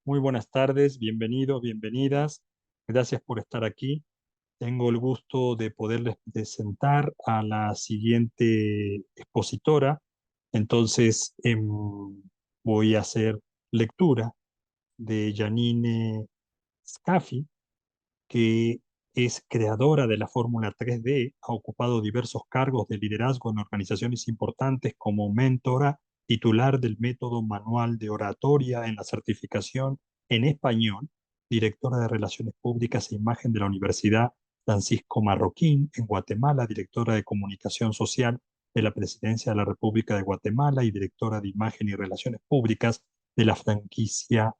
Muy buenas tardes, bienvenidos, bienvenidas. Gracias por estar aquí. Tengo el gusto de poderles presentar a la siguiente expositora. Entonces, voy a hacer lectura de Janine Scaffi, que es creadora de la Fórmula 3D, ha ocupado diversos cargos de liderazgo en organizaciones importantes como mentora, titular del método manual de oratoria en la certificación en español, directora de Relaciones Públicas e Imagen de la Universidad Francisco Marroquín en Guatemala, directora de Comunicación Social de la Presidencia de la República de Guatemala y directora de Imagen y Relaciones Públicas de la franquicia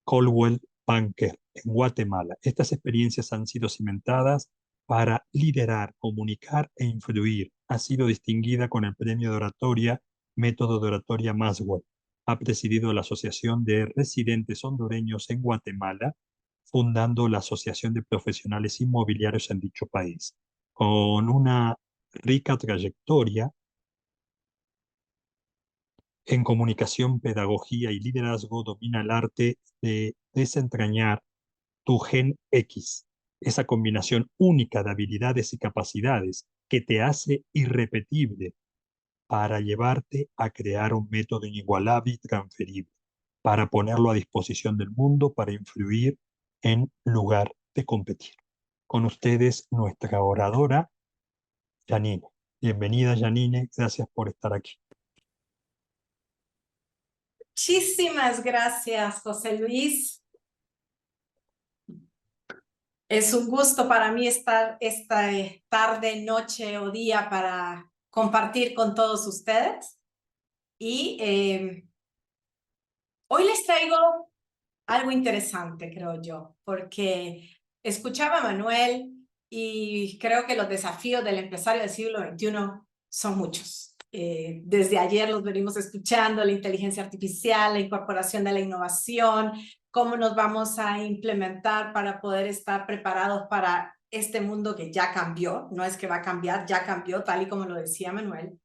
Coldwell Banker en Guatemala. Estas experiencias han sido cimentadas para liderar, comunicar e influir. Ha sido distinguida con el premio de oratoria, método de oratoria Maswell. Ha presidido la Asociación de Residentes Hondureños en Guatemala, fundando la Asociación de Profesionales Inmobiliarios en dicho país. Con una rica trayectoria en comunicación, pedagogía y liderazgo, domina el arte de desentrañar tu gen X, esa combinación única de habilidades y capacidades que te hace irrepetible para llevarte a crear un método inigualable y transferible, para ponerlo a disposición del mundo, para influir en lugar de competir. Con ustedes, nuestra oradora, Janine. Bienvenida, Janine. Gracias por estar aquí. Muchísimas gracias, José Luis. Es un gusto para mí estar esta tarde, noche o día para compartir con todos ustedes. Y hoy les traigo algo interesante, creo yo, porque escuchaba a Manuel y creo que los desafíos del empresario del siglo XXI son muchos. Desde ayer los venimos escuchando, la inteligencia artificial, la incorporación de la innovación, cómo nos vamos a implementar para poder estar preparados para este mundo que ya cambió, no es que va a cambiar, ya cambió, tal y como lo decía Manuel.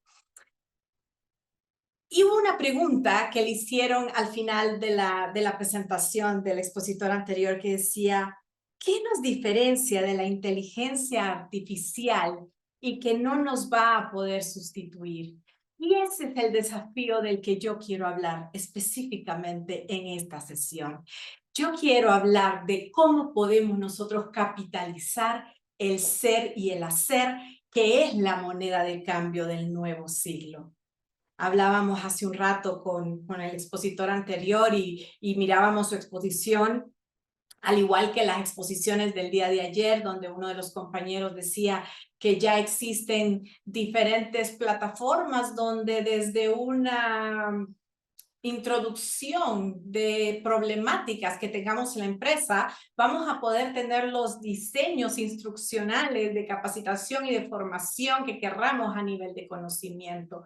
Y hubo una pregunta que le hicieron al final de la presentación del expositor anterior que decía, ¿qué nos diferencia de la inteligencia artificial y que no nos va a poder sustituir? Y ese es el desafío del que yo quiero hablar específicamente en esta sesión. Yo quiero hablar de cómo podemos nosotros capitalizar el ser y el hacer, que es la moneda de cambio del nuevo siglo. Hablábamos hace un rato con el expositor anterior y mirábamos su exposición, al igual que las exposiciones del día de ayer, donde uno de los compañeros decía que ya existen diferentes plataformas donde desde una introducción de problemáticas que tengamos en la empresa, vamos a poder tener los diseños instruccionales de capacitación y de formación que querramos a nivel de conocimiento.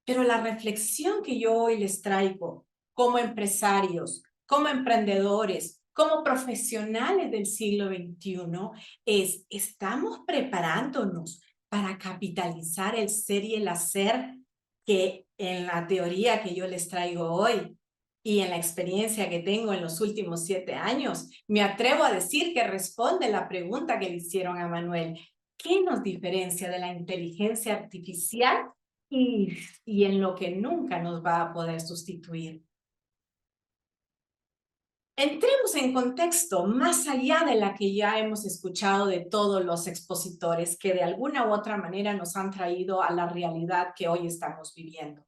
Pero la reflexión que yo hoy les traigo como empresarios, como emprendedores, como profesionales del siglo XXI es, ¿estamos preparándonos para capitalizar el ser y el hacer que en la teoría que yo les traigo hoy y en la experiencia que tengo en los últimos 7 años, me atrevo a decir que responde la pregunta que le hicieron a Manuel? ¿Qué nos diferencia de la inteligencia artificial y en lo que nunca nos va a poder sustituir? Entremos en contexto más allá de la que ya hemos escuchado de todos los expositores que de alguna u otra manera nos han traído a la realidad que hoy estamos viviendo.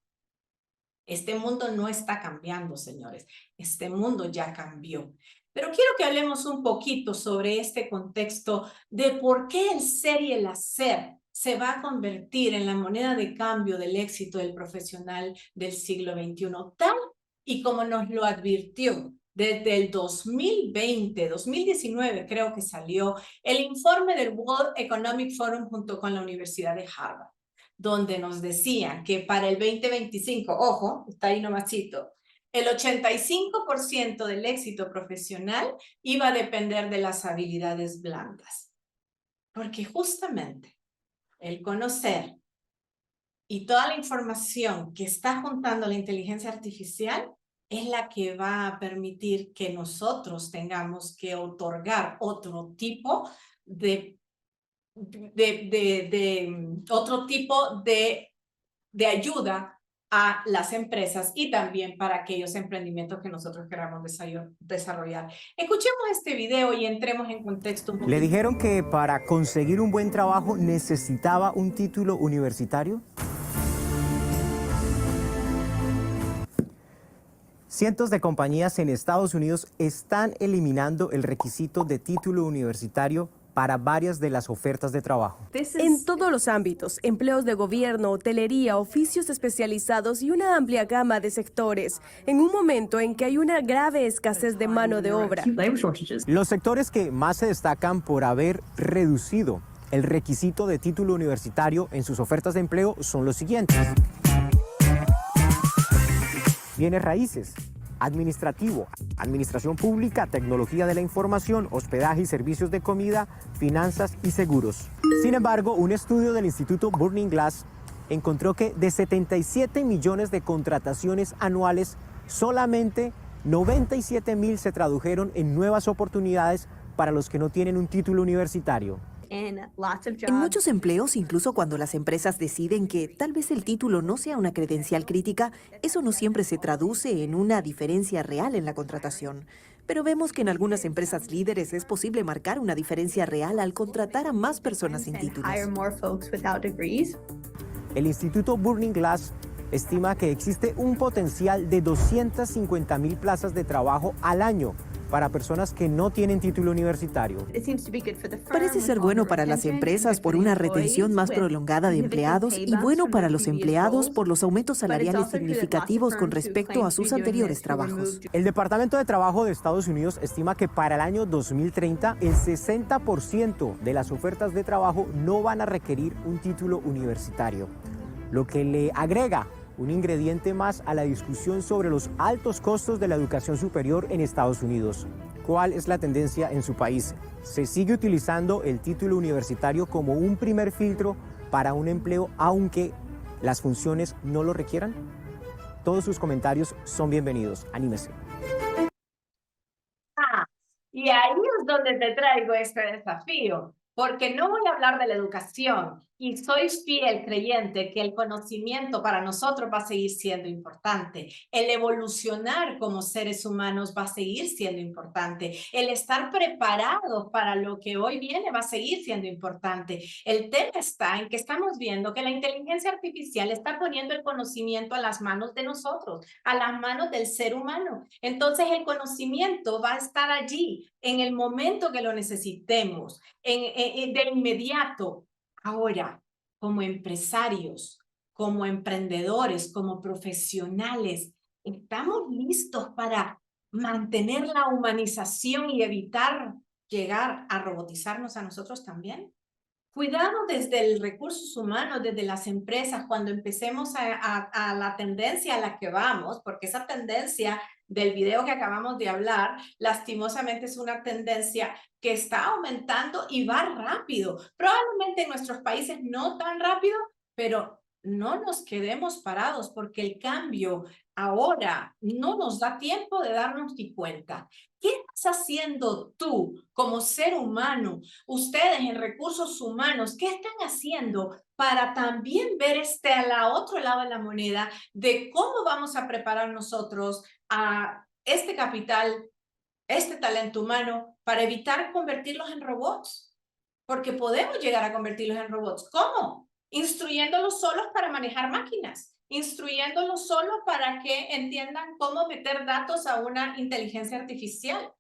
Este mundo no está cambiando, señores. Este mundo ya cambió. Pero quiero que hablemos un poquito sobre este contexto de por qué el ser y el hacer se va a convertir en la moneda de cambio del éxito del profesional del siglo XXI, tal y como nos lo advirtió desde el 2020, 2019 creo que salió el informe del World Economic Forum junto con la Universidad de Harvard, donde nos decían que para el 2025, ojo, está ahí nomásito, el 85% del éxito profesional iba a depender de las habilidades blandas. Porque justamente el conocer y toda la información que está juntando la inteligencia artificial es la que va a permitir que nosotros tengamos que otorgar otro tipo otro tipo de ayuda a las empresas y también para aquellos emprendimientos que nosotros queramos desarrollar. Escuchemos este video y entremos en contexto un ¿Le poquito. dijeron que para conseguir un buen trabajo necesitaba un título universitario? Cientos de compañías en Estados Unidos están eliminando el requisito de título universitario para varias de las ofertas de trabajo. En todos los ámbitos, empleos de gobierno, hotelería, oficios especializados y una amplia gama de sectores, en un momento en que hay una grave escasez de mano de obra. Los sectores que más se destacan por haber reducido el requisito de título universitario en sus ofertas de empleo son los siguientes: bienes raíces, administrativo, administración pública, tecnología de la información, hospedaje y servicios de comida, finanzas y seguros. Sin embargo, un estudio del Instituto Burning Glass encontró que de 77 millones de contrataciones anuales, solamente 97,000 se tradujeron en nuevas oportunidades para los que no tienen un título universitario. En muchos empleos, incluso cuando las empresas deciden que tal vez el título no sea una credencial crítica, eso no siempre se traduce en una diferencia real en la contratación. Pero vemos que en algunas empresas líderes es posible marcar una diferencia real al contratar a más personas sin títulos. El Instituto Burning Glass estima que existe un potencial de 250,000 plazas de trabajo al año para personas que no tienen título universitario. Parece ser bueno para las empresas por una retención más prolongada de empleados y bueno para los empleados por los aumentos salariales significativos con respecto a sus anteriores trabajos. El Departamento de Trabajo de Estados Unidos estima que para el año 2030 el 60% de las ofertas de trabajo no van a requerir un título universitario, lo que le agrega un ingrediente más a la discusión sobre los altos costos de la educación superior en Estados Unidos. ¿Cuál es la tendencia en su país? ¿Se sigue utilizando el título universitario como un primer filtro para un empleo aunque las funciones no lo requieran? Todos sus comentarios son bienvenidos. Anímese. Y ahí es donde te traigo este desafío, porque no voy a hablar de la educación y soy fiel creyente que el conocimiento para nosotros va a seguir siendo importante. El evolucionar como seres humanos va a seguir siendo importante. El estar preparados para lo que hoy viene va a seguir siendo importante. El tema está en que estamos viendo que la inteligencia artificial está poniendo el conocimiento a las manos de nosotros, a las manos del ser humano. Entonces el conocimiento va a estar allí en el momento que lo necesitemos, de inmediato. Ahora, como empresarios, como emprendedores, como profesionales, ¿estamos listos para mantener la humanización y evitar llegar a robotizarnos a nosotros también? Cuidado desde el recursos humanos, desde las empresas, cuando empecemos a la tendencia a la que vamos, porque esa tendencia del video que acabamos de hablar, lastimosamente es una tendencia que está aumentando y va rápido. Probablemente en nuestros países no tan rápido, pero no nos quedemos parados porque el cambio ahora no nos da tiempo de darnos ni cuenta. ¿Qué estás haciendo tú como ser humano? Ustedes en recursos humanos, ¿qué están haciendo para también ver al otro lado de la moneda de cómo vamos a preparar nosotros a este capital, este talento humano, para evitar convertirlos en robots? Porque podemos llegar a convertirlos en robots. ¿Cómo? Instruyéndolos solos para manejar máquinas, instruyéndolos solos para que entiendan cómo meter datos a una inteligencia artificial.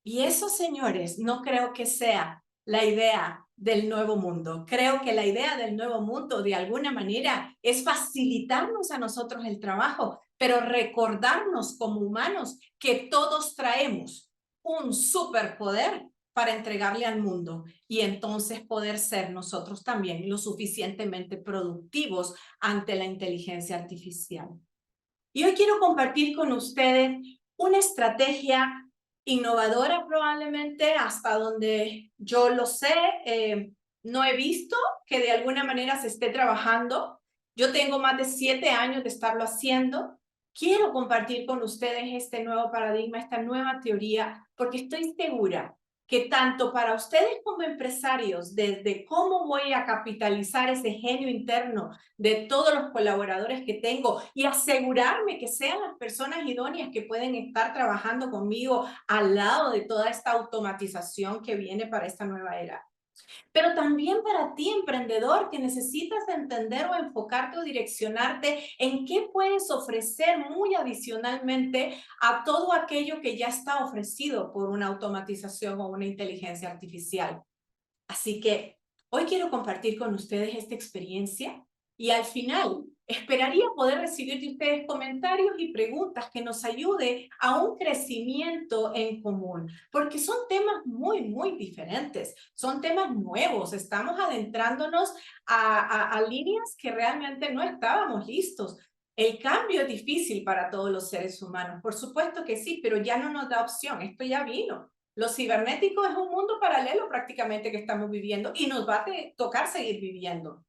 Y eso, señores, no creo que sea la idea del nuevo mundo. Creo que la idea del nuevo mundo, de alguna manera, es facilitarnos a nosotros el trabajo, pero recordarnos como humanos que todos traemos un superpoder para entregarle al mundo y entonces poder ser nosotros también lo suficientemente productivos ante la inteligencia artificial. Y hoy quiero compartir con ustedes una estrategia innovadora, probablemente hasta donde yo lo sé. No he visto que de alguna manera se esté trabajando. Yo tengo más de 7 años de estarlo haciendo quiero compartir con ustedes este nuevo paradigma, esta nueva teoría, porque estoy segura que tanto para ustedes como empresarios, desde cómo voy a capitalizar ese genio interno de todos los colaboradores que tengo y asegurarme que sean las personas idóneas que pueden estar trabajando conmigo al lado de toda esta automatización que viene para esta nueva era. Pero también para ti, emprendedor, que necesitas entender o enfocarte o direccionarte en qué puedes ofrecer muy adicionalmente a todo aquello que ya está ofrecido por una automatización o una inteligencia artificial. Así que hoy quiero compartir con ustedes esta experiencia y al final esperaría poder recibir de ustedes comentarios y preguntas que nos ayude a un crecimiento en común, porque son temas muy diferentes, son temas nuevos, estamos adentrándonos a líneas que realmente no estábamos listos. El cambio es difícil para todos los seres humanos, por supuesto que sí, pero ya no nos da opción, esto ya vino. Lo cibernético es un mundo paralelo prácticamente que estamos viviendo y nos va a tocar seguir viviendo.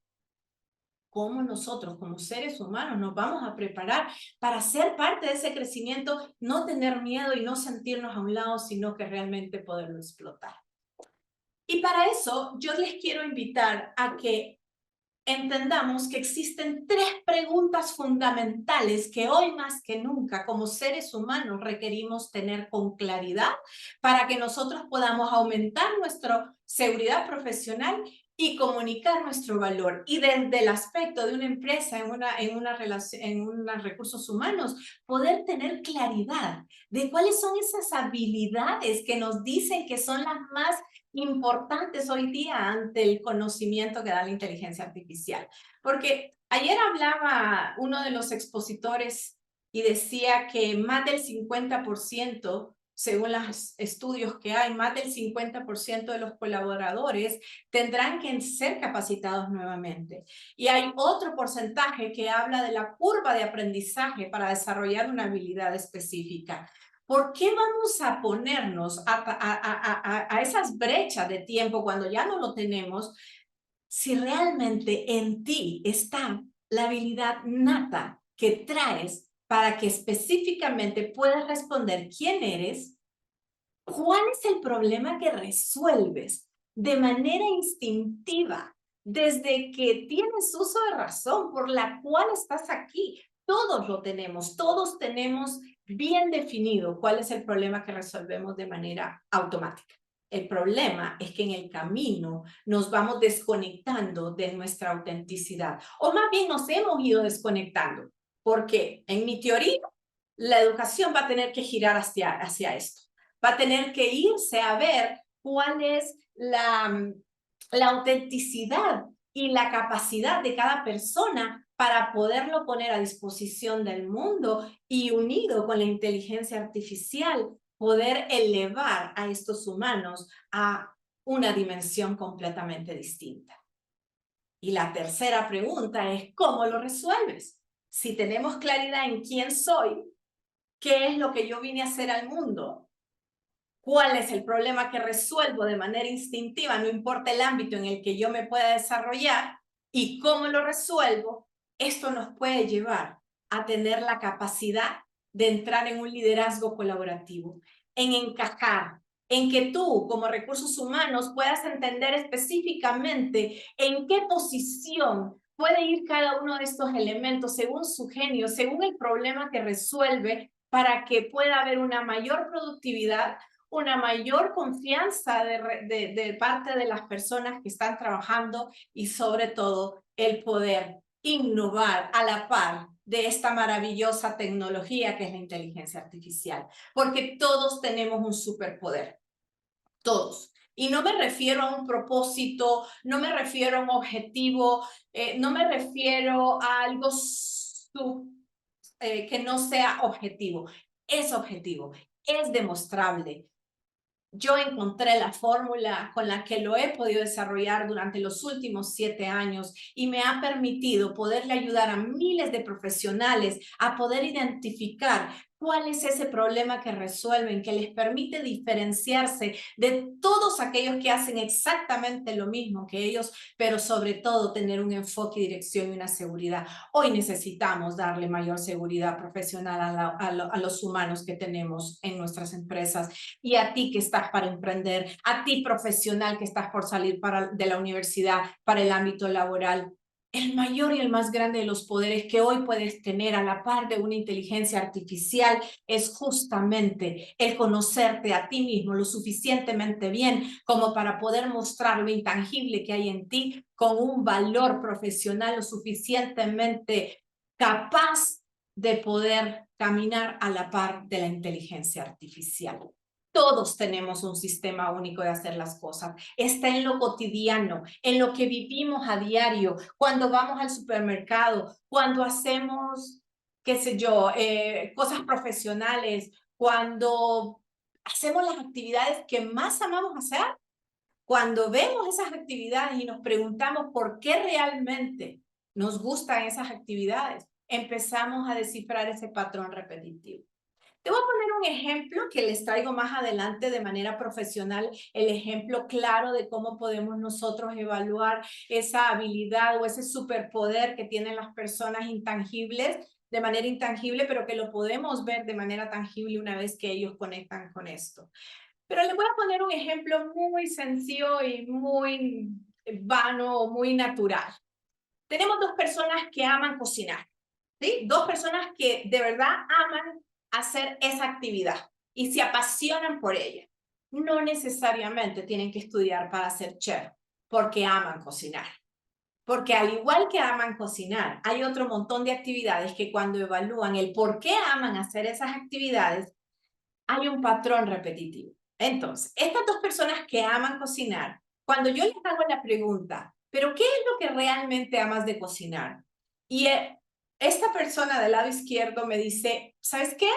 ¿Cómo nosotros como seres humanos nos vamos a preparar para ser parte de ese crecimiento, no tener miedo y no sentirnos a un lado, sino que realmente poderlo explotar? Y para eso yo les quiero invitar a que entendamos que existen 3 preguntas fundamentales que hoy más que nunca como seres humanos requerimos tener con claridad para que nosotros podamos aumentar nuestra seguridad profesional y comunicar nuestro valor. Y desde el aspecto de una empresa, en unos recursos humanos, poder tener claridad de cuáles son esas habilidades que nos dicen que son las más importantes hoy día ante el conocimiento que da la inteligencia artificial. Porque ayer hablaba uno de los expositores y decía que más del 50%, según los estudios que hay, más del 50% de los colaboradores tendrán que ser capacitados nuevamente. Y hay otro porcentaje que habla de la curva de aprendizaje para desarrollar una habilidad específica. ¿Por qué vamos a ponernos a esas brechas de tiempo cuando ya no lo tenemos si realmente en ti está la habilidad nata que traes para que específicamente puedas responder quién eres, cuál es el problema que resuelves de manera instintiva desde que tienes uso de razón por la cual estás aquí? Todos lo tenemos, todos tenemos bien definido cuál es el problema que resolvemos de manera automática. El problema es que en el camino nos vamos desconectando de nuestra autenticidad, o más bien nos hemos ido desconectando, porque en mi teoría la educación va a tener que girar hacia esto, va a tener que irse a ver cuál es la autenticidad y la capacidad de cada persona para poderlo poner a disposición del mundo y unido con la inteligencia artificial, poder elevar a estos humanos a una dimensión completamente distinta. Y la tercera pregunta es, ¿cómo lo resuelves? Si tenemos claridad en quién soy, qué es lo que yo vine a hacer al mundo, cuál es el problema que resuelvo de manera instintiva, no importa el ámbito en el que yo me pueda desarrollar, y cómo lo resuelvo, esto nos puede llevar a tener la capacidad de entrar en un liderazgo colaborativo, en encajar, en que tú como recursos humanos puedas entender específicamente en qué posición puede ir cada uno de estos elementos según su genio, según el problema que resuelve, para que pueda haber una mayor productividad, una mayor confianza de parte de las personas que están trabajando y sobre todo el poder innovar a la par de esta maravillosa tecnología que es la inteligencia artificial, porque todos tenemos un superpoder, todos. Y no me refiero a un propósito, no me refiero a un objetivo, no me refiero a algo que no sea objetivo. Es objetivo, es demostrable. Yo encontré la fórmula con la que lo he podido desarrollar durante los últimos 7 años y me ha permitido poderle ayudar a miles de profesionales a poder identificar ¿Cuál es ese problema que resuelven, que les permite diferenciarse de todos aquellos que hacen exactamente lo mismo que ellos, pero sobre todo tener un enfoque, dirección y una seguridad? Hoy necesitamos darle mayor seguridad profesional a los humanos que tenemos en nuestras empresas. Y a ti que estás para emprender, a ti profesional que estás por salir de la universidad para el ámbito laboral, el mayor y el más grande de los poderes que hoy puedes tener a la par de una inteligencia artificial es justamente el conocerte a ti mismo lo suficientemente bien como para poder mostrar lo intangible que hay en ti con un valor profesional lo suficientemente capaz de poder caminar a la par de la inteligencia artificial. Todos tenemos un sistema único de hacer las cosas. Está en lo cotidiano, en lo que vivimos a diario, cuando vamos al supermercado, cuando hacemos, qué sé yo, cosas profesionales, cuando hacemos las actividades que más amamos hacer. Cuando vemos esas actividades y nos preguntamos por qué realmente nos gustan esas actividades, empezamos a descifrar ese patrón repetitivo. Te voy a poner un ejemplo que les traigo más adelante de manera profesional, el ejemplo claro de cómo podemos nosotros evaluar esa habilidad o ese superpoder que tienen las personas intangibles de manera intangible, pero que lo podemos ver de manera tangible una vez que ellos conectan con esto. Pero les voy a poner un ejemplo muy sencillo y muy vano, muy natural. Tenemos dos personas que aman cocinar, ¿sí? Dos personas que de verdad aman hacer esa actividad y se apasionan por ella. No necesariamente tienen que estudiar para ser chef, porque aman cocinar. Porque al igual que aman cocinar, hay otro montón de actividades que cuando evalúan el por qué aman hacer esas actividades, hay un patrón repetitivo. Entonces, estas dos personas que aman cocinar, cuando yo les hago la pregunta, ¿pero qué es lo que realmente amas de cocinar? Y esta persona del lado izquierdo me dice, ¿sabes qué?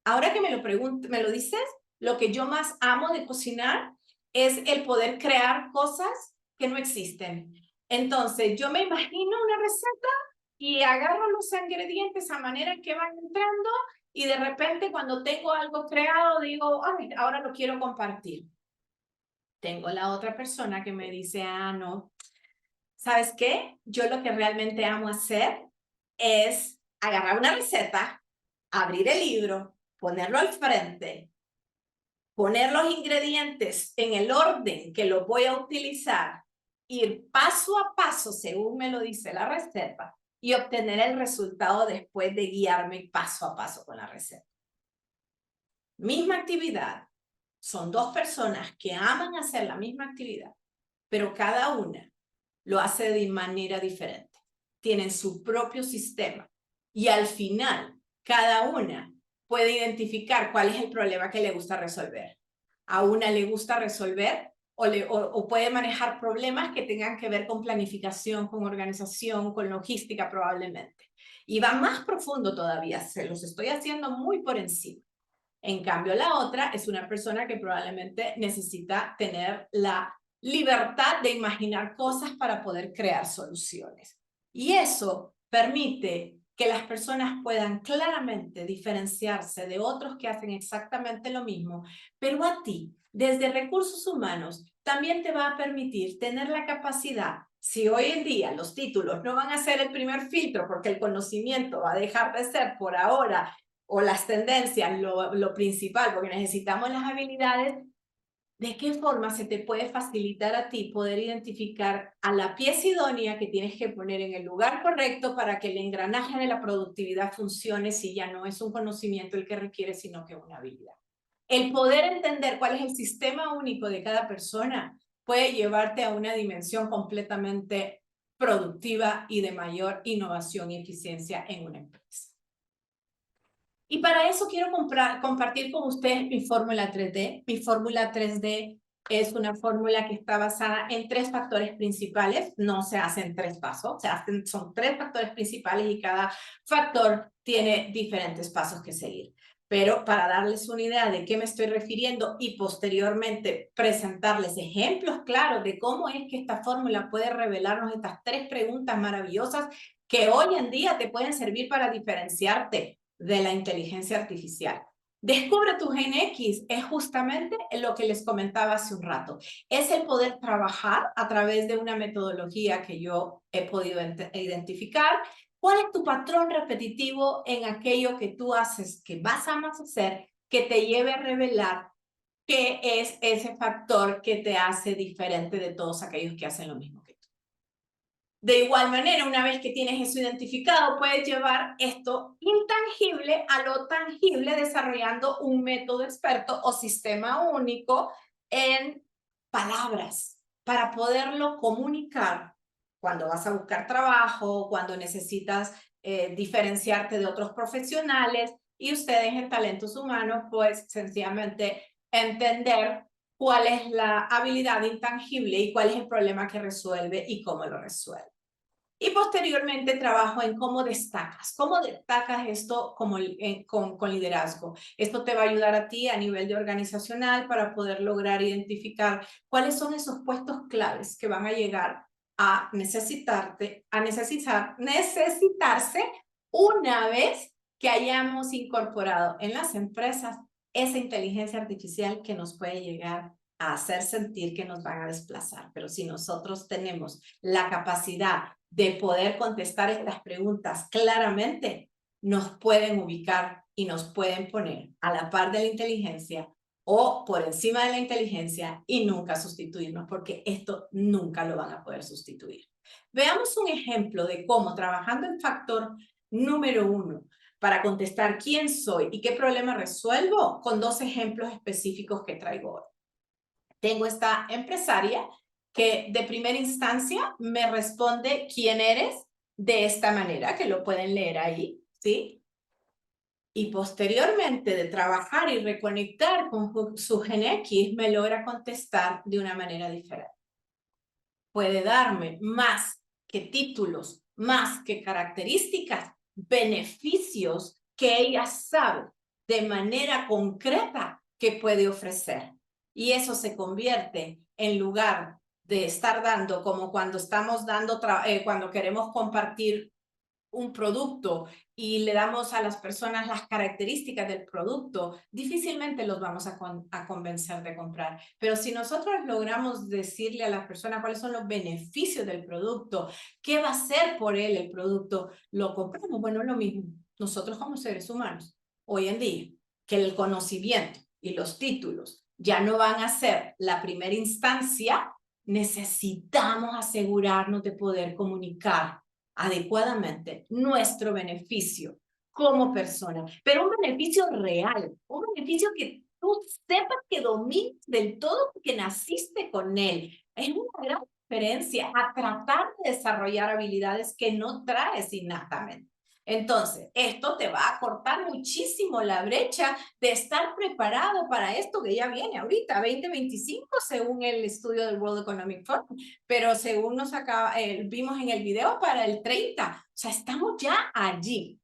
Ahora que me lo dices, lo que yo más amo de cocinar es el poder crear cosas que no existen. Entonces, yo me imagino una receta y agarro los ingredientes a manera que van entrando y de repente cuando tengo algo creado digo, ay, ahora lo quiero compartir. Tengo la otra persona que me dice, no, ¿sabes qué? Yo lo que realmente amo hacer es agarrar una receta, abrir el libro, ponerlo al frente, poner los ingredientes en el orden que los voy a utilizar, ir paso a paso según me lo dice la receta y obtener el resultado después de guiarme paso a paso con la receta. Misma actividad. Son dos personas que aman hacer la misma actividad, pero cada una lo hace de manera diferente. Tienen su propio sistema y al final cada una puede identificar cuál es el problema que le gusta resolver. A una le gusta resolver o puede manejar problemas que tengan que ver con planificación, con organización, con logística probablemente. Y va más profundo todavía, se los estoy haciendo muy por encima. En cambio, la otra es una persona que probablemente necesita tener la libertad de imaginar cosas para poder crear soluciones. Y eso permite que las personas puedan claramente diferenciarse de otros que hacen exactamente lo mismo, pero a ti, desde recursos humanos, también te va a permitir tener la capacidad, si hoy en día los títulos no van a ser el primer filtro porque el conocimiento va a dejar de ser por ahora o las tendencias, lo principal, porque necesitamos las habilidades, ¿de qué forma se te puede facilitar a ti poder identificar a la pieza idónea que tienes que poner en el lugar correcto para que el engranaje de la productividad funcione si ya no es un conocimiento el que requiere, sino que una habilidad? El poder entender cuál es el sistema único de cada persona puede llevarte a una dimensión completamente productiva y de mayor innovación y eficiencia en una empresa. Y para eso quiero compartir con ustedes mi fórmula 3D. Mi fórmula 3D es una fórmula que está basada en 3 factores principales. No se hacen 3 pasos, son 3 factores principales y cada factor tiene diferentes pasos que seguir. Pero para darles una idea de qué me estoy refiriendo y posteriormente presentarles ejemplos claros de cómo es que esta fórmula puede revelarnos estas 3 preguntas maravillosas que hoy en día te pueden servir para diferenciarte de la inteligencia artificial. Descubre tu Gen X es justamente lo que les comentaba hace un rato. Es el poder trabajar a través de una metodología que yo he podido identificar. ¿Cuál es tu patrón repetitivo en aquello que tú haces, que vas a más hacer, que te lleve a revelar qué es ese factor que te hace diferente de todos aquellos que hacen lo mismo que tú? De igual manera, una vez que tienes eso identificado, puedes llevar esto intangible a lo tangible desarrollando un método experto o sistema único en palabras para poderlo comunicar cuando vas a buscar trabajo, cuando necesitas diferenciarte de otros profesionales y ustedes en talentos humanos, pues sencillamente entender cuál es la habilidad intangible y cuál es el problema que resuelve y cómo lo resuelve. Y posteriormente trabajo en cómo destacas esto como, con liderazgo. Esto te va a ayudar a ti a nivel de organizacional para poder lograr identificar cuáles son esos puestos claves que van a llegar a necesitarse una vez que hayamos incorporado en las empresas esa inteligencia artificial que nos puede llegar a hacer sentir que nos van a desplazar. Pero si nosotros tenemos la capacidad de poder contestar estas preguntas claramente, nos pueden ubicar y nos pueden poner a la par de la inteligencia o por encima de la inteligencia y nunca sustituirnos, porque esto nunca lo van a poder sustituir. Veamos un ejemplo de cómo trabajando en factor número 1 para contestar quién soy y qué problema resuelvo con 2 ejemplos específicos que traigo hoy. Tengo esta empresaria que de primera instancia me responde quién eres de esta manera, que lo pueden leer ahí, ¿sí? Y posteriormente de trabajar y reconectar con su Gen X, me logra contestar de una manera diferente. Puede darme más que títulos, más que características, beneficios que ella sabe de manera concreta que puede ofrecer. Y eso se convierte en lugar de estar dando, como cuando estamos dando, cuando queremos compartir un producto y le damos a las personas las características del producto, difícilmente los vamos a convencer de comprar. Pero si nosotros logramos decirle a las personas cuáles son los beneficios del producto, qué va a hacer por él el producto, lo compramos. Bueno, es lo mismo. Nosotros como seres humanos, hoy en día, que el conocimiento y los títulos ya no van a ser la primera instancia, necesitamos asegurarnos de poder comunicar adecuadamente nuestro beneficio como persona, pero un beneficio real, un beneficio que tú sepas que dominas del todo porque naciste con él. Es una gran diferencia a tratar de desarrollar habilidades que no traes innatamente. Entonces, esto te va a cortar muchísimo la brecha de estar preparado para esto que ya viene ahorita, 2025, según el estudio del World Economic Forum, pero según nos vimos en el video, para el 30. O sea, estamos ya allí.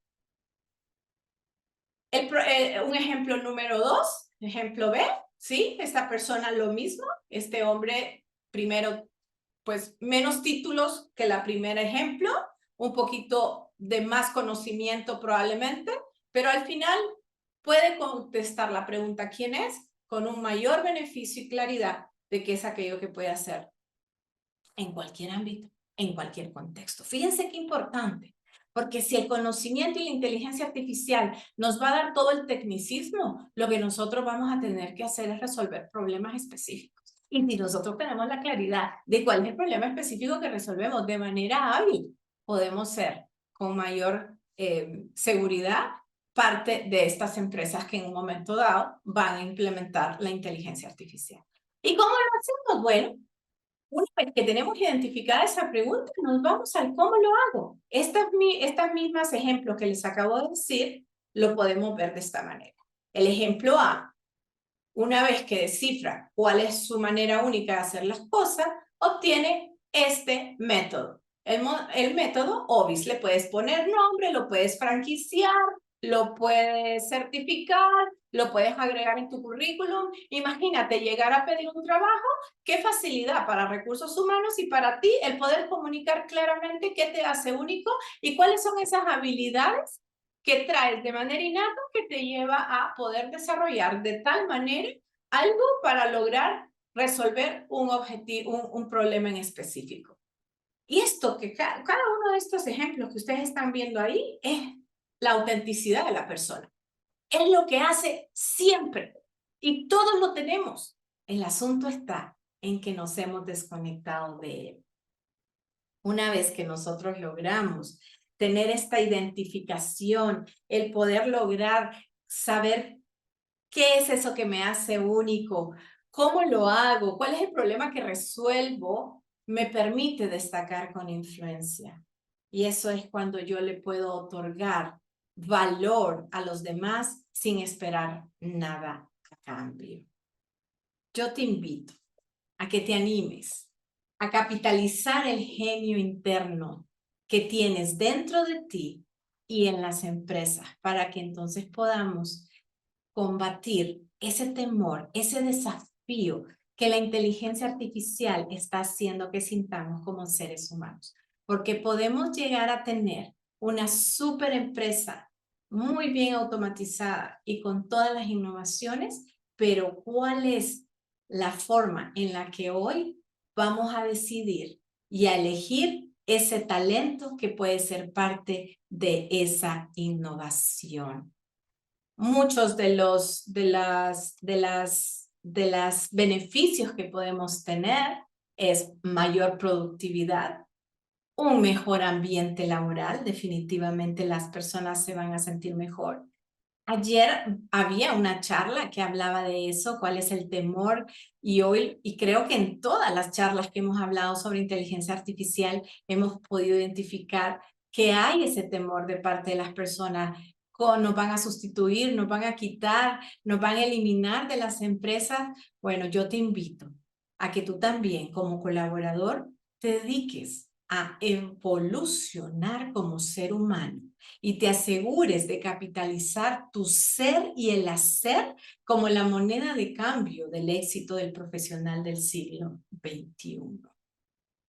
Un ejemplo número 2, ejemplo B, ¿sí? Esta persona lo mismo, este hombre primero, pues menos títulos que la primera ejemplo, un poquito de más conocimiento probablemente, pero al final puede contestar la pregunta ¿quién es? Con un mayor beneficio y claridad de qué es aquello que puede hacer en cualquier ámbito, en cualquier contexto. Fíjense qué importante, porque si el conocimiento y la inteligencia artificial nos va a dar todo el tecnicismo, lo que nosotros vamos a tener que hacer es resolver problemas específicos. Y si nosotros tenemos la claridad de cuál es el problema específico que resolvemos de manera hábil, podemos ser con mayor seguridad parte de estas empresas que en un momento dado van a implementar la inteligencia artificial. ¿Y cómo lo hacemos? Bueno, una vez que tenemos identificada esa pregunta, nos vamos al cómo lo hago. Estas mismas ejemplos que les acabo de decir, lo podemos ver de esta manera. El ejemplo A, una vez que descifra cuál es su manera única de hacer las cosas, obtiene este método. El método OBIS, le puedes poner nombre, lo puedes franquiciar, lo puedes certificar, lo puedes agregar en tu currículum. Imagínate llegar a pedir un trabajo, qué facilidad para recursos humanos y para ti el poder comunicar claramente qué te hace único y cuáles son esas habilidades que traes de manera innata que te lleva a poder desarrollar de tal manera algo para lograr resolver un objetivo, un problema en específico. Y esto que cada uno de estos ejemplos que ustedes están viendo ahí es la autenticidad de la persona. Es lo que hace siempre y todos lo tenemos. El asunto está en que nos hemos desconectado de él. Una vez que nosotros logramos tener esta identificación, el poder lograr saber qué es eso que me hace único, cómo lo hago, cuál es el problema que resuelvo, me permite destacar con influencia. Y eso es cuando yo le puedo otorgar valor a los demás sin esperar nada a cambio. Yo te invito a que te animes a capitalizar el genio interno que tienes dentro de ti y en las empresas para que entonces podamos combatir ese temor, ese desafío que la inteligencia artificial está haciendo que sintamos como seres humanos. Porque podemos llegar a tener una super empresa muy bien automatizada y con todas las innovaciones, pero ¿cuál es la forma en la que hoy vamos a decidir y a elegir ese talento que puede ser parte de esa innovación? Muchos de los beneficios que podemos tener es mayor productividad, un mejor ambiente laboral, definitivamente las personas se van a sentir mejor. Ayer había una charla que hablaba de eso, cuál es el temor, y hoy, y creo que en todas las charlas que hemos hablado sobre inteligencia artificial, hemos podido identificar que hay ese temor de parte de las personas. Nos van a sustituir, nos van a quitar, nos van a eliminar de las empresas. Bueno, yo te invito a que tú también, como colaborador, te dediques a evolucionar como ser humano y te asegures de capitalizar tu ser y el hacer como la moneda de cambio del éxito del profesional del siglo XXI.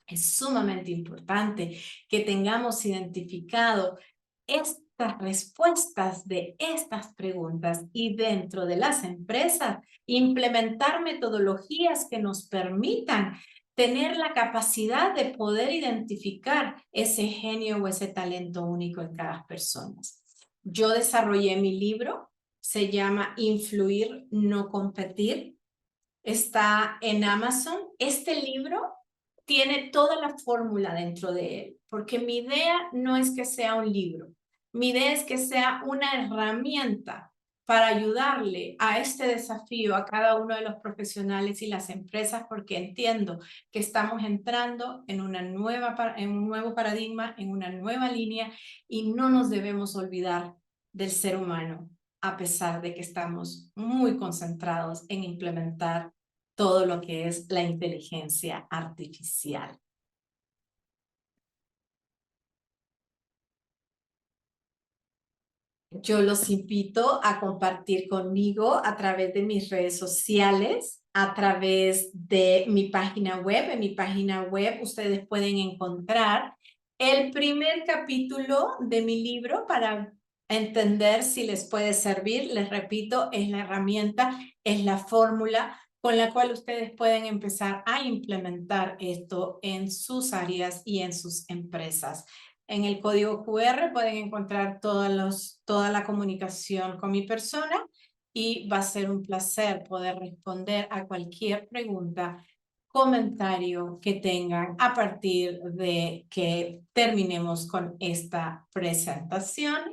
Es sumamente importante que tengamos identificado estas respuestas de estas preguntas y dentro de las empresas implementar metodologías que nos permitan tener la capacidad de poder identificar ese genio o ese talento único en cada persona. Yo desarrollé mi libro, se llama Influir, no competir. Está en Amazon. Este libro tiene toda la fórmula dentro de él, porque mi idea no es que sea un libro, mi idea es que sea una herramienta para ayudarle a este desafío a cada uno de los profesionales y las empresas, porque entiendo que estamos entrando en un nuevo paradigma, en una nueva línea, y no nos debemos olvidar del ser humano, a pesar de que estamos muy concentrados en implementar todo lo que es la inteligencia artificial. Yo los invito a compartir conmigo a través de mis redes sociales, a través de mi página web. En mi página web ustedes pueden encontrar el primer capítulo de mi libro para entender si les puede servir. Les repito, es la herramienta, es la fórmula con la cual ustedes pueden empezar a implementar esto en sus áreas y en sus empresas. En el código QR pueden encontrar toda la comunicación con mi persona y va a ser un placer poder responder a cualquier pregunta, comentario que tengan a partir de que terminemos con esta presentación.